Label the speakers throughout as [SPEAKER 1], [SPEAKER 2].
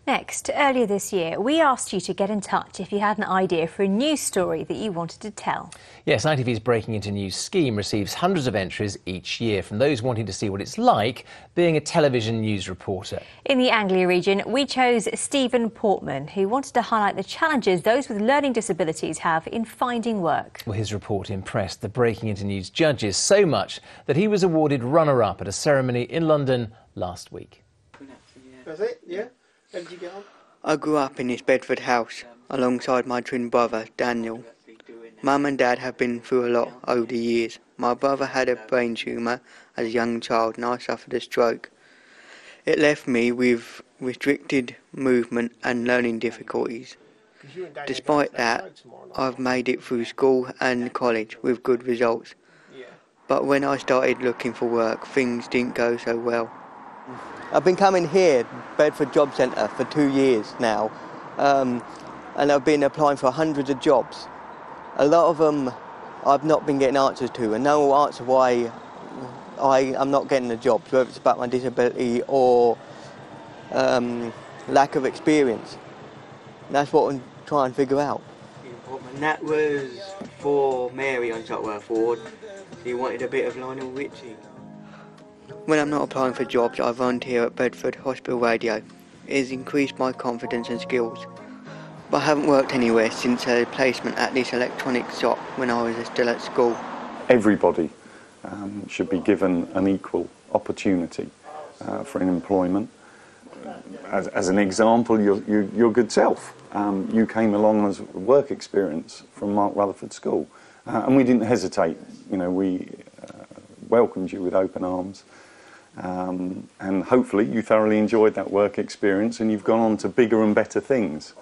[SPEAKER 1] Next, earlier this year, we asked you to get in touch if you had an idea for a news story that you wanted to tell.
[SPEAKER 2] Yes, ITV's Breaking Into News scheme receives hundreds of entries each year from those wanting to see what it's like being a television news reporter.
[SPEAKER 1] In the Anglia region, we chose Stephen Portman, who wanted to highlight the challenges those with learning disabilities have in finding work.
[SPEAKER 2] Well, his report impressed the Breaking Into News judges so much that he was awarded runner-up at a ceremony in London last week.
[SPEAKER 3] That's it, yeah? How did you get on?
[SPEAKER 4] I grew up in this Bedford house alongside my twin brother, Daniel. Mum and Dad have been through a lot over the years. My brother had a brain tumour as a young child and I suffered a stroke. It left me with restricted movement and learning difficulties. Despite that, I've made it through school and college with good results. But when I started looking for work, things didn't go so well. I've been coming here, Bedford Job Centre, for 2 years now, and I've been applying for hundreds of jobs. A lot of them I've not been getting answers to, and no one will answer why I'm not getting the jobs, whether it's about my disability or lack of experience. And that's what I'm trying to figure out. And that was for Mary on Sutworth Ward. She wanted a bit of Lionel Richie. When I'm not applying for jobs, I volunteer at Bedford Hospital Radio. It has increased my confidence and skills. But I haven't worked anywhere since a placement at this electronics shop when I was still at school.
[SPEAKER 5] Everybody should be given an equal opportunity for an employment. As an example, your good self. You came along as work experience from Mark Rutherford School, and we didn't hesitate. You know, we welcomed you with open arms. And hopefully you thoroughly enjoyed that work experience and you've gone on to bigger and better things.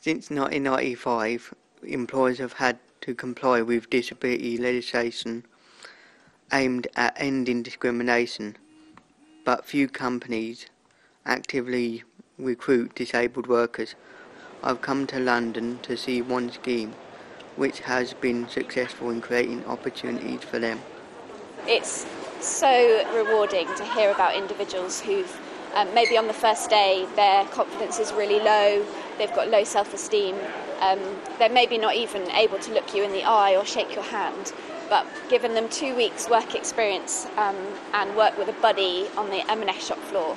[SPEAKER 4] Since 1995, employers have had to comply with disability legislation aimed at ending discrimination, but few companies actively recruit disabled workers. I've come to London to see one scheme which has been successful in creating opportunities for them.
[SPEAKER 6] It's so rewarding to hear about individuals who've maybe on the first day their confidence is really low, they've got low self-esteem, they're maybe not even able to look you in the eye or shake your hand, but given them 2 weeks work experience and work with a buddy on the M&S shop floor,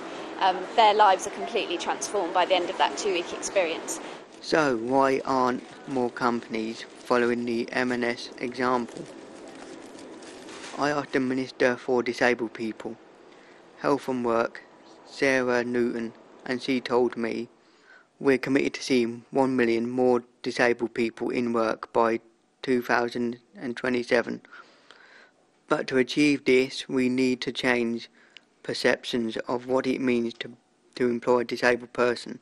[SPEAKER 6] their lives are completely transformed by the end of that 2-week experience.
[SPEAKER 4] So why aren't more companies following the M&S example? I asked the Minister for Disabled People, Health and Work, Sarah Newton, and she told me we're committed to seeing 1 million more disabled people in work by 2027. But to achieve this, we need to change perceptions of what it means to employ a disabled person.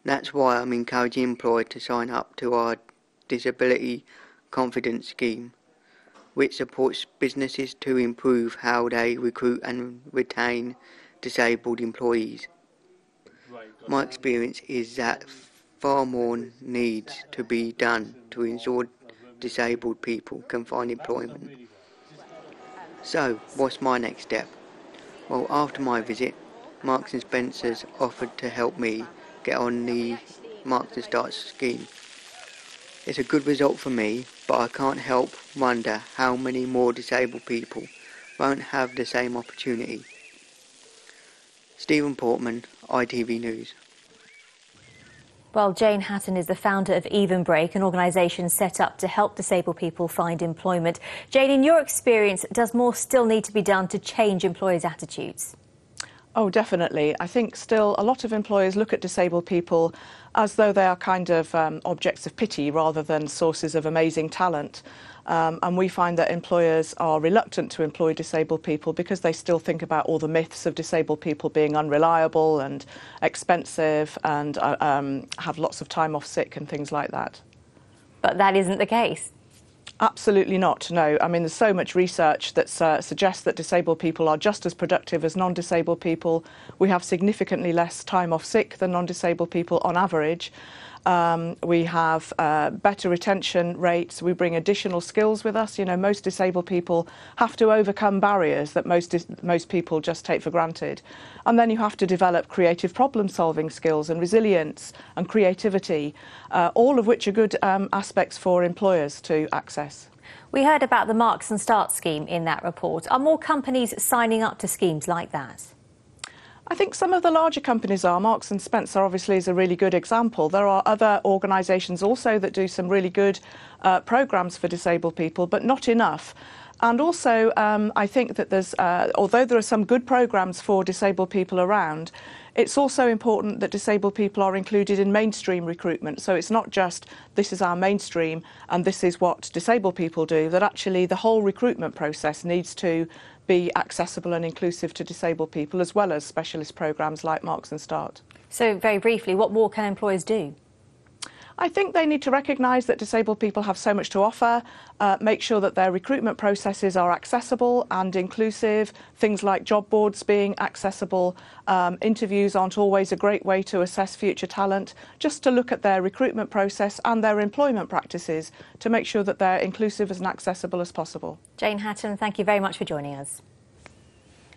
[SPEAKER 4] That's why I'm encouraging employers to sign up to our Disability Confidence Scheme, which supports businesses to improve how they recruit and retain disabled employees. My experience is that far more needs to be done to ensure disabled people can find employment. So, what's my next step? Well, after my visit, Marks & Spencer's offered to help me get on the Marks & Starts scheme. It's a good result for me, but I can't help wonder how many more disabled people won't have the same opportunity. Stephen Portman, ITV News.
[SPEAKER 1] Well, Jane Hatton is the founder of Evenbreak, an organisation set up to help disabled people find employment. Jane, in your experience, does more still need to be done to change employers' attitudes?
[SPEAKER 7] Oh, definitely. I think still a lot of employers look at disabled people as though they are kind of objects of pity rather than sources of amazing talent. And we find that employers are reluctant to employ disabled people because they still think about all the myths of disabled people being unreliable and expensive and have lots of time off sick and things like that.
[SPEAKER 1] But that isn't the case.
[SPEAKER 7] Absolutely not, no. I mean, there's so much research that suggests that disabled people are just as productive as non-disabled people. We have significantly less time off sick than non-disabled people on average. We have better retention rates. We bring additional skills with us. You know, most disabled people have to overcome barriers that most people just take for granted. And then you have to develop creative problem-solving skills and resilience and creativity, all of which are good aspects for employers to access.
[SPEAKER 1] We heard about the Marks and Start scheme in that report. Are more companies signing up to schemes like that?
[SPEAKER 7] I think some of the larger companies are. Marks and Spencer obviously is a really good example. There are other organisations also that do some really good programmes for disabled people, but not enough. And also, I think that there's, although there are some good programmes for disabled people around, it's also important that disabled people are included in mainstream recruitment. So it's not just this is our mainstream and this is what disabled people do, that actually the whole recruitment process needs to be accessible and inclusive to disabled people, as well as specialist programmes like Marks and Start.
[SPEAKER 1] So very briefly, what more can employers do?
[SPEAKER 7] I think they need to recognise that disabled people have so much to offer, make sure that their recruitment processes are accessible and inclusive, things like job boards being accessible. Interviews aren't always a great way to assess future talent, just to look at their recruitment process and their employment practices to make sure that they're inclusive and accessible as possible.
[SPEAKER 1] Jane Hatton, thank you very much for joining us.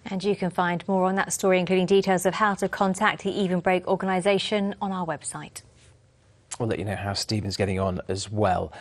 [SPEAKER 1] And you can find more on that story, including details of how to contact the Evenbreak organisation on our website.
[SPEAKER 2] We'll let you know how Stephen's getting on as well.